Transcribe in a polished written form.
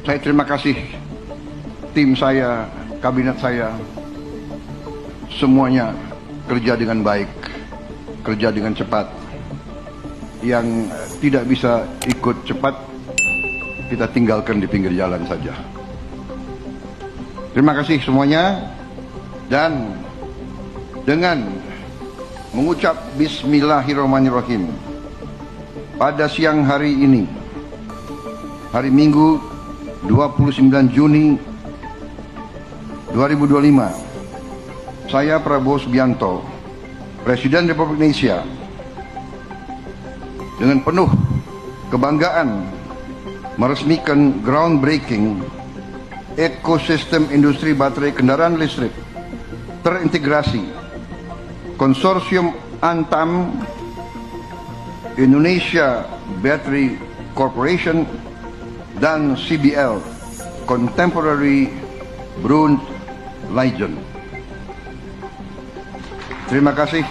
Saya terima kasih tim saya, kabinet saya, semuanya kerja dengan baik, kerja dengan cepat. Yang tidak bisa ikut cepat, kita tinggalkan di pinggir jalan saja. Terima kasih semuanya, dan dengan mengucap Bismillahirrahmanirrahim, pada siang hari ini, hari Minggu 29 Juni 2025, saya Prabowo Subianto, Presiden Republik Indonesia, dengan penuh kebanggaan meresmikan groundbreaking ekosistem industri baterai kendaraan listrik terintegrasi Konsorsium Antam Indonesia Battery Corporation dan CBL Contemporary Brunn Legend. Terima kasih.